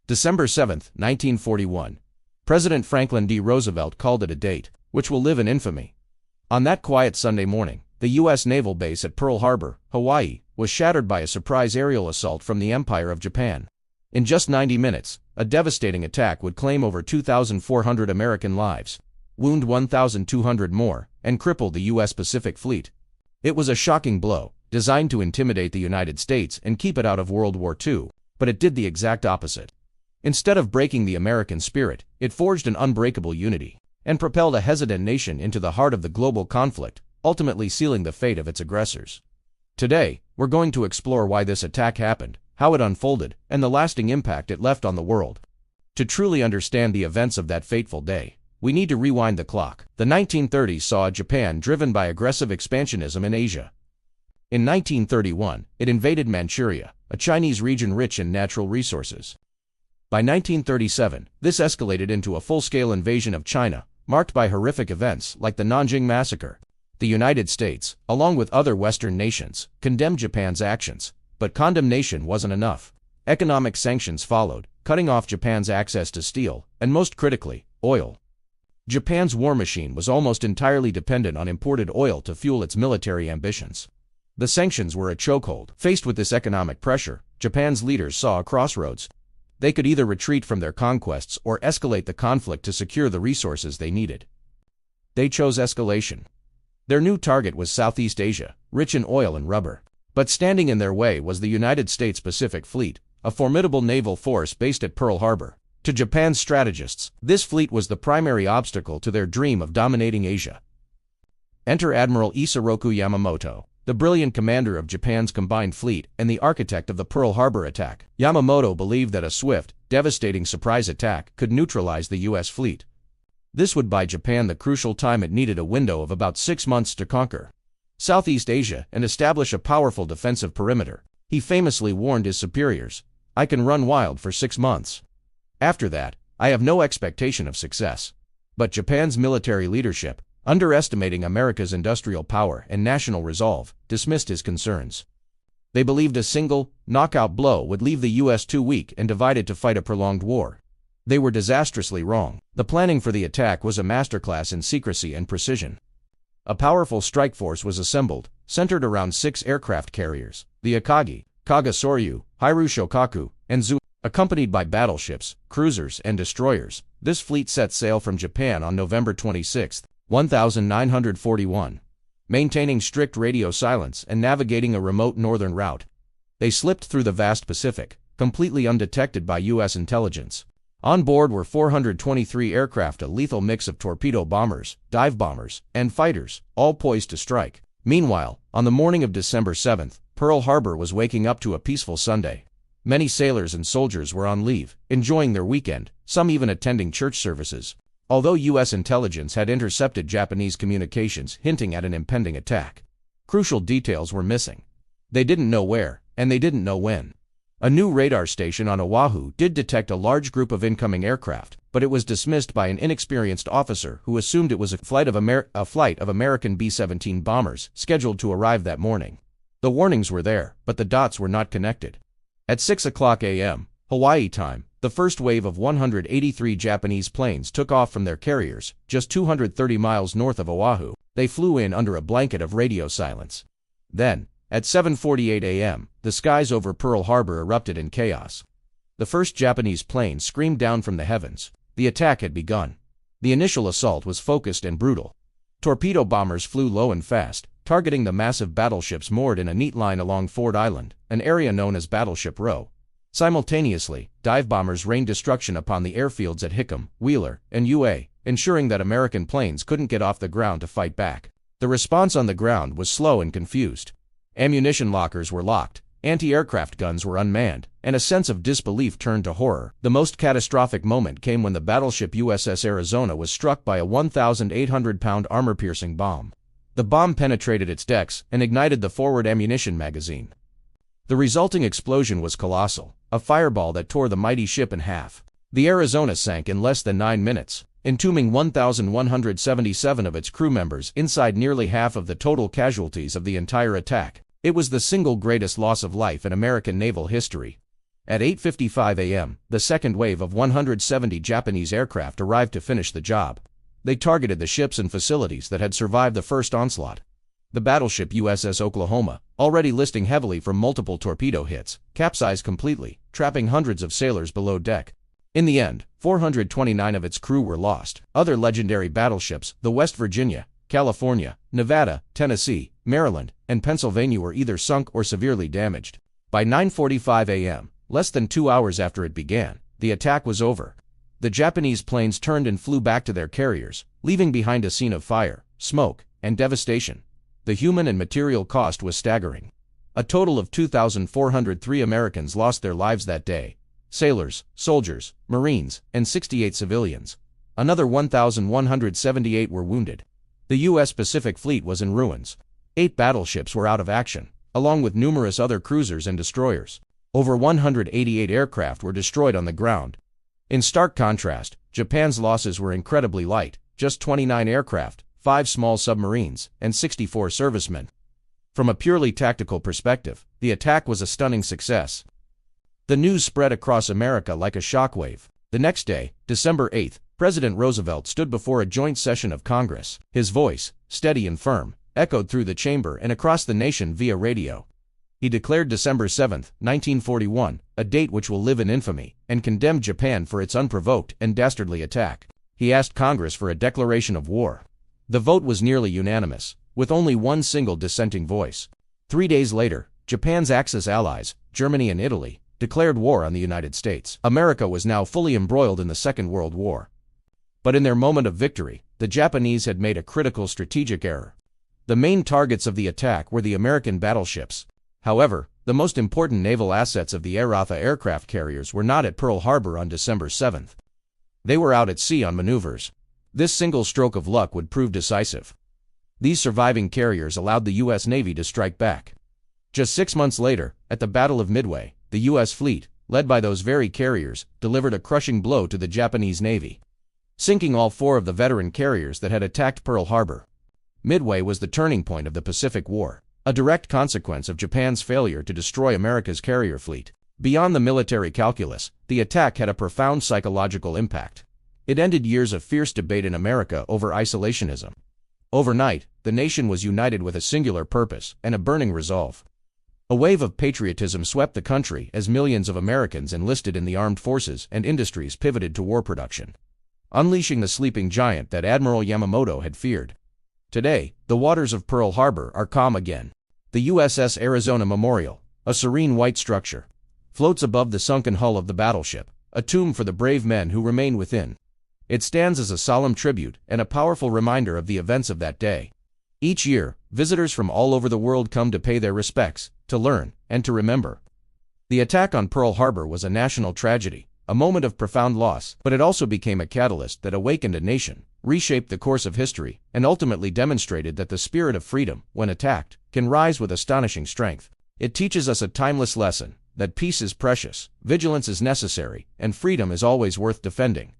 December 7, 1941. President Franklin D. Roosevelt called it a date which will live in infamy. On that quiet Sunday morning, the U.S. naval base at Pearl Harbor, Hawaii, was shattered by a surprise aerial assault from the Empire of Japan. In just 90 minutes, a devastating attack would claim over 2,400 American lives, wound 1,200 more, and cripple the U.S. Pacific Fleet. It was a shocking blow, designed to intimidate the United States and keep it out of World War II, but it did the exact opposite. Instead of breaking the American spirit, it forged an unbreakable unity and propelled a hesitant nation into the heart of the global conflict, ultimately sealing the fate of its aggressors. Today, we're going to explore why this attack happened, how it unfolded, and the lasting impact it left on the world. To truly understand the events of that fateful day, we need to rewind the clock. The 1930s saw a Japan driven by aggressive expansionism in Asia. In 1931, it invaded Manchuria, a Chinese region rich in natural resources. By 1937, this escalated into a full-scale invasion of China, marked by horrific events like the Nanjing Massacre. The United States, along with other Western nations, condemned Japan's actions, but condemnation wasn't enough. Economic sanctions followed, cutting off Japan's access to steel, and most critically, oil. Japan's war machine was almost entirely dependent on imported oil to fuel its military ambitions. The sanctions were a chokehold. Faced with this economic pressure, Japan's leaders saw a crossroads. They could either retreat from their conquests or escalate the conflict to secure the resources they needed. They chose escalation. Their new target was Southeast Asia, rich in oil and rubber. But standing in their way was the United States Pacific Fleet, a formidable naval force based at Pearl Harbor. To Japan's strategists, this fleet was the primary obstacle to their dream of dominating Asia. Enter Admiral Isoroku Yamamoto, the brilliant commander of Japan's combined fleet and the architect of the Pearl Harbor attack. Yamamoto believed that a swift, devastating surprise attack could neutralize the U.S. fleet. This would buy Japan the crucial time it needed, a window of about 6 months to conquer Southeast Asia and establish a powerful defensive perimeter. He famously warned his superiors, "I can run wild for 6 months. After that, I have no expectation of success." But Japan's military leadership, underestimating America's industrial power and national resolve, dismissed his concerns. They believed a single, knockout blow would leave the U.S. too weak and divided to fight a prolonged war. They were disastrously wrong. The planning for the attack was a masterclass in secrecy and precision. A powerful strike force was assembled, centered around 6 aircraft carriers, the Akagi, Kaga-Soryu, Hiru Shokaku, and Zu. Accompanied by battleships, cruisers, and destroyers, this fleet set sail from Japan on November 26, 1941. Maintaining strict radio silence and navigating a remote northern route, they slipped through the vast Pacific, completely undetected by U.S. intelligence. On board were 423 aircraft, a lethal mix of torpedo bombers, dive bombers, and fighters, all poised to strike. Meanwhile, on the morning of December 7, Pearl Harbor was waking up to a peaceful Sunday. Many sailors and soldiers were on leave, enjoying their weekend, some even attending church services. Although U.S. intelligence had intercepted Japanese communications hinting at an impending attack, crucial details were missing. They didn't know where, and they didn't know when. A new radar station on Oahu did detect a large group of incoming aircraft, but it was dismissed by an inexperienced officer who assumed it was a flight of American B-17 bombers scheduled to arrive that morning. The warnings were there, but the dots were not connected. At 6:00 a.m., Hawaii time, the first wave of 183 Japanese planes took off from their carriers, just 230 miles north of Oahu. They flew in under a blanket of radio silence. Then, at 7:48 a.m., the skies over Pearl Harbor erupted in chaos. The first Japanese plane screamed down from the heavens. The attack had begun. The initial assault was focused and brutal. Torpedo bombers flew low and fast, targeting the massive battleships moored in a neat line along Ford Island, an area known as Battleship Row. Simultaneously, dive bombers rained destruction upon the airfields at Hickam, Wheeler, and UA, ensuring that American planes couldn't get off the ground to fight back. The response on the ground was slow and confused. Ammunition lockers were locked, anti-aircraft guns were unmanned, and a sense of disbelief turned to horror. The most catastrophic moment came when the battleship USS Arizona was struck by a 1,800-pound armor-piercing bomb. The bomb penetrated its decks and ignited the forward ammunition magazine. The resulting explosion was colossal, a fireball that tore the mighty ship in half. The Arizona sank in less than 9 minutes, entombing 1,177 of its crew members inside nearly half of the total casualties of the entire attack. It was the single greatest loss of life in American naval history. At 8:55 a.m., the second wave of 170 Japanese aircraft arrived to finish the job. They targeted the ships and facilities that had survived the first onslaught. The battleship USS Oklahoma, already listing heavily from multiple torpedo hits, capsized completely, trapping hundreds of sailors below deck. In the end, 429 of its crew were lost. Other legendary battleships, the West Virginia, California, Nevada, Tennessee, Maryland, and Pennsylvania were either sunk or severely damaged. By 9:45 a.m., less than 2 hours after it began, the attack was over. The Japanese planes turned and flew back to their carriers, leaving behind a scene of fire, smoke, and devastation. The human and material cost was staggering. A total of 2,403 Americans lost their lives that day: sailors, soldiers, Marines, and 68 civilians. Another 1,178 were wounded. The U.S. Pacific Fleet was in ruins. 8 battleships were out of action, along with numerous other cruisers and destroyers. Over 188 aircraft were destroyed on the ground. In stark contrast, Japan's losses were incredibly light: just 29 aircraft, 5 small submarines, and 64 servicemen. From a purely tactical perspective, the attack was a stunning success. The news spread across America like a shockwave. The next day, December 8th, President Roosevelt stood before a joint session of Congress. His voice, steady and firm, echoed through the chamber and across the nation via radio. He declared December 7, 1941, a date which will live in infamy, and condemned Japan for its unprovoked and dastardly attack. He asked Congress for a declaration of war. The vote was nearly unanimous, with only one single dissenting voice. 3 days later, Japan's Axis allies, Germany and Italy, declared war on the United States. America was now fully embroiled in the Second World War. But in their moment of victory, the Japanese had made a critical strategic error. The main targets of the attack were the American battleships. However, the most important naval assets of the Aratha aircraft carriers were not at Pearl Harbor on December 7. They were out at sea on maneuvers. This single stroke of luck would prove decisive. These surviving carriers allowed the U.S. Navy to strike back. Just 6 months later, at the Battle of Midway, the U.S. fleet, led by those very carriers, delivered a crushing blow to the Japanese Navy, sinking all 4 of the veteran carriers that had attacked Pearl Harbor. Midway was the turning point of the Pacific War, a direct consequence of Japan's failure to destroy America's carrier fleet. Beyond the military calculus, the attack had a profound psychological impact. It ended years of fierce debate in America over isolationism. Overnight, the nation was united with a singular purpose and a burning resolve. A wave of patriotism swept the country as millions of Americans enlisted in the armed forces and industries pivoted to war production, unleashing the sleeping giant that Admiral Yamamoto had feared. Today, the waters of Pearl Harbor are calm again. The USS Arizona Memorial, a serene white structure, floats above the sunken hull of the battleship, a tomb for the brave men who remain within. It stands as a solemn tribute and a powerful reminder of the events of that day. Each year, visitors from all over the world come to pay their respects, to learn, and to remember. The attack on Pearl Harbor was a national tragedy, a moment of profound loss, but it also became a catalyst that awakened a nation, reshaped the course of history, and ultimately demonstrated that the spirit of freedom, when attacked, can rise with astonishing strength. It teaches us a timeless lesson, that peace is precious, vigilance is necessary, and freedom is always worth defending.